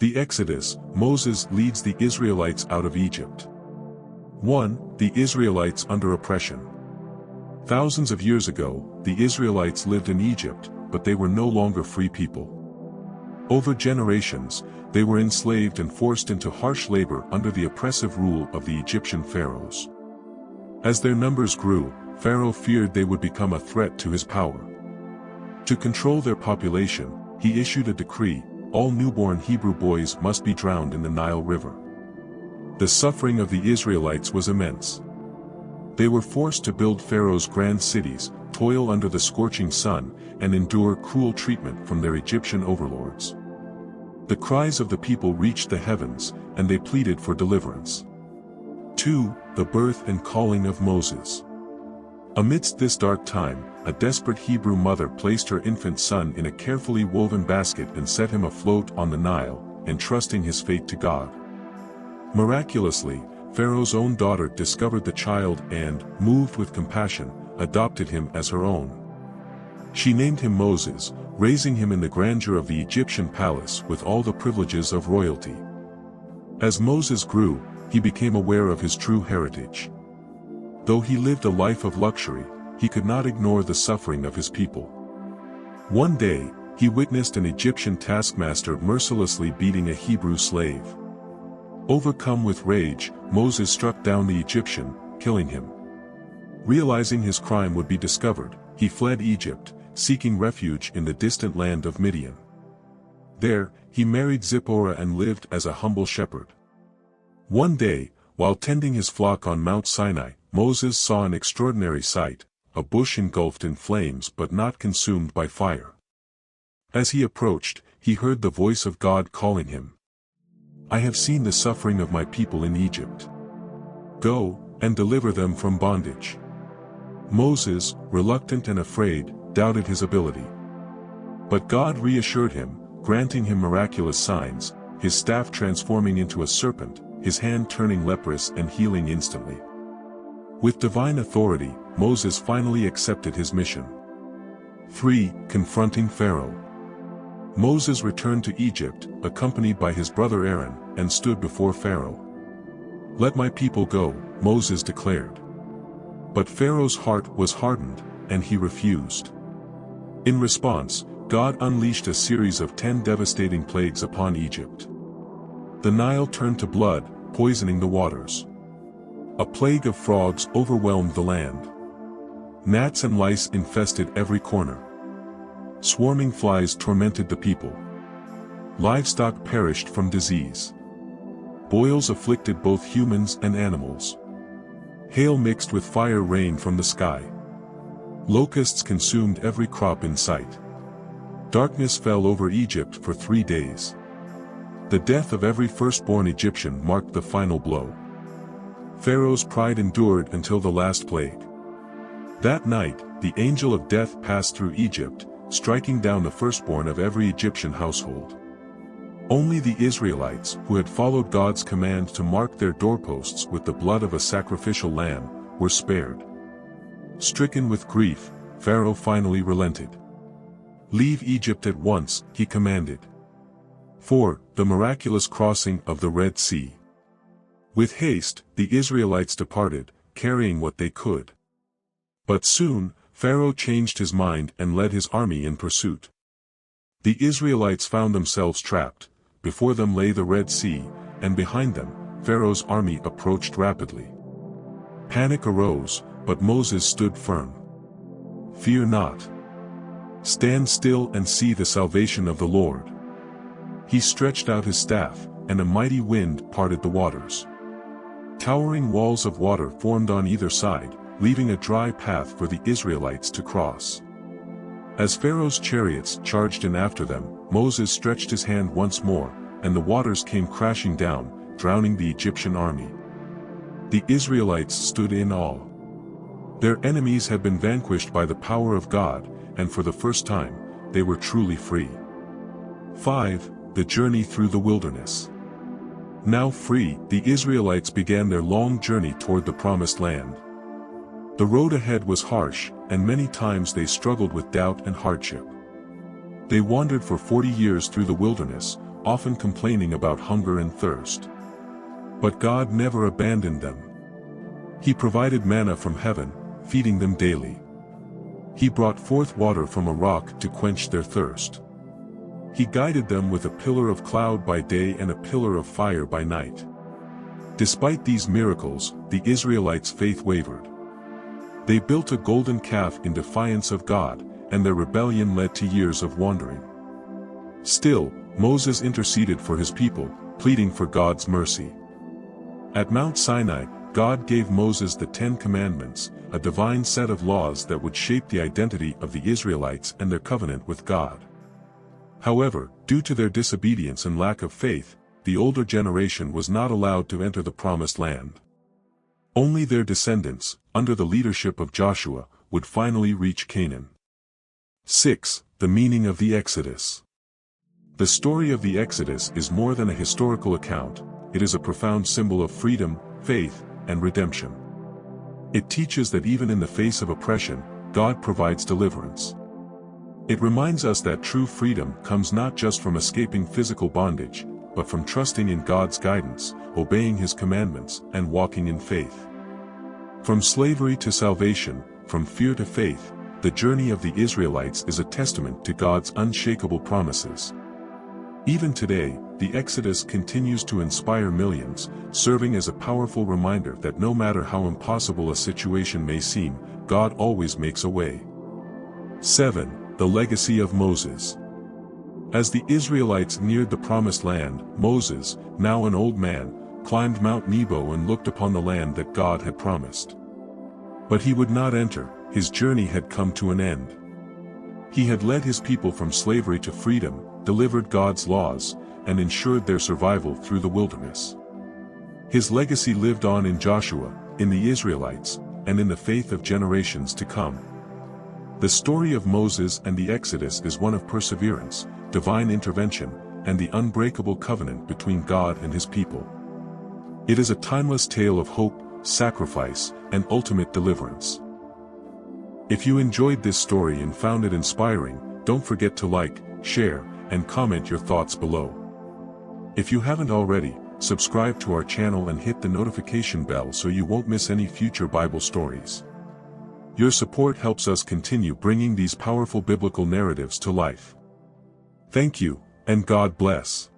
The Exodus. Moses leads the Israelites out of Egypt. 1. The Israelites under oppression. Thousands of years ago, the Israelites lived in Egypt, but they were no longer free people. Over generations, they were enslaved and forced into harsh labor under the oppressive rule of the Egyptian pharaohs. As their numbers grew, Pharaoh feared they would become a threat to his power. To control their population, he issued a decree: all newborn Hebrew boys must be drowned in the Nile River. The suffering of the Israelites was immense. They were forced to build Pharaoh's grand cities, toil under the scorching sun, and endure cruel treatment from their Egyptian overlords. The cries of the people reached the heavens, and they pleaded for deliverance. 2. The birth and calling of Moses. Amidst this dark time, a desperate Hebrew mother placed her infant son in a carefully woven basket and set him afloat on the Nile, entrusting his fate to God. Miraculously, Pharaoh's own daughter discovered the child and, moved with compassion, adopted him as her own. She named him Moses, raising him in the grandeur of the Egyptian palace with all the privileges of royalty. As Moses grew, he became aware of his true heritage. Though he lived a life of luxury, he could not ignore the suffering of his people. One day, he witnessed an Egyptian taskmaster mercilessly beating a Hebrew slave. Overcome with rage, Moses struck down the Egyptian, killing him. Realizing his crime would be discovered, he fled Egypt, seeking refuge in the distant land of Midian. There, he married Zipporah and lived as a humble shepherd. One day, while tending his flock on Mount Sinai, Moses saw an extraordinary sight: a bush engulfed in flames but not consumed by fire. As he approached, he heard the voice of God calling him. "I have seen the suffering of my people in Egypt. Go, and deliver them from bondage." Moses, reluctant and afraid, doubted his ability. But God reassured him, granting him miraculous signs, his staff transforming into a serpent, his hand turning leprous and healing instantly. With divine authority, Moses finally accepted his mission. 3. Confronting Pharaoh. Moses returned to Egypt, accompanied by his brother Aaron, and stood before Pharaoh. "Let my people go," Moses declared. But Pharaoh's heart was hardened, and he refused. In response, God unleashed a series of 10 devastating plagues upon Egypt. The Nile turned to blood, poisoning the waters. A plague of frogs overwhelmed the land. Gnats and lice infested every corner. Swarming flies tormented the people. Livestock perished from disease. Boils afflicted both humans and animals. Hail mixed with fire rained from the sky. Locusts consumed every crop in sight. Darkness fell over Egypt for 3 days. The death of every firstborn Egyptian marked the final blow. Pharaoh's pride endured until the last plague. That night, the angel of death passed through Egypt, striking down the firstborn of every Egyptian household. Only the Israelites, who had followed God's command to mark their doorposts with the blood of a sacrificial lamb, were spared. Stricken with grief, Pharaoh finally relented. "Leave Egypt at once," he commanded. 4. The miraculous crossing of the Red Sea. With haste, the Israelites departed, carrying what they could. But soon, Pharaoh changed his mind and led his army in pursuit. The Israelites found themselves trapped. Before them lay the Red Sea, and behind them, Pharaoh's army approached rapidly. Panic arose, but Moses stood firm. "Fear not. Stand still and see the salvation of the Lord." He stretched out his staff, and a mighty wind parted the waters. Towering walls of water formed on either side, leaving a dry path for the Israelites to cross. As Pharaoh's chariots charged in after them, Moses stretched his hand once more, and the waters came crashing down, drowning the Egyptian army. The Israelites stood in awe. Their enemies had been vanquished by the power of God, and for the first time, they were truly free. 5. The journey through the wilderness. Now free, the Israelites began their long journey toward the Promised Land. The road ahead was harsh, and many times they struggled with doubt and hardship. They wandered for 40 years through the wilderness, often complaining about hunger and thirst. But God never abandoned them. He provided manna from heaven, feeding them daily. He brought forth water from a rock to quench their thirst. He guided them with a pillar of cloud by day and a pillar of fire by night. Despite these miracles, the Israelites' faith wavered. They built a golden calf in defiance of God, and their rebellion led to years of wandering. Still, Moses interceded for his people, pleading for God's mercy. At Mount Sinai, God gave Moses the 10 Commandments, a divine set of laws that would shape the identity of the Israelites and their covenant with God. However, due to their disobedience and lack of faith, the older generation was not allowed to enter the Promised Land. Only their descendants, under the leadership of Joshua, would finally reach Canaan. 6. The meaning of the Exodus. The story of the Exodus is more than a historical account, it is a profound symbol of freedom, faith, and redemption. It teaches that even in the face of oppression, God provides deliverance. It reminds us that true freedom comes not just from escaping physical bondage, but from trusting in God's guidance, obeying His commandments, and walking in faith. From slavery to salvation, from fear to faith, the journey of the Israelites is a testament to God's unshakable promises. Even today, the Exodus continues to inspire millions, serving as a powerful reminder that no matter how impossible a situation may seem, God always makes a way. 7. The legacy of Moses. As the Israelites neared the Promised Land, Moses, now an old man, climbed Mount Nebo and looked upon the land that God had promised. But he would not enter, his journey had come to an end. He had led his people from slavery to freedom, delivered God's laws, and ensured their survival through the wilderness. His legacy lived on in Joshua, in the Israelites, and in the faith of generations to come. The story of Moses and the Exodus is one of perseverance, divine intervention, and the unbreakable covenant between God and His people. It is a timeless tale of hope, sacrifice, and ultimate deliverance. If you enjoyed this story and found it inspiring, don't forget to like, share, and comment your thoughts below. If you haven't already, subscribe to our channel and hit the notification bell so you won't miss any future Bible stories. Your support helps us continue bringing these powerful biblical narratives to life. Thank you, and God bless.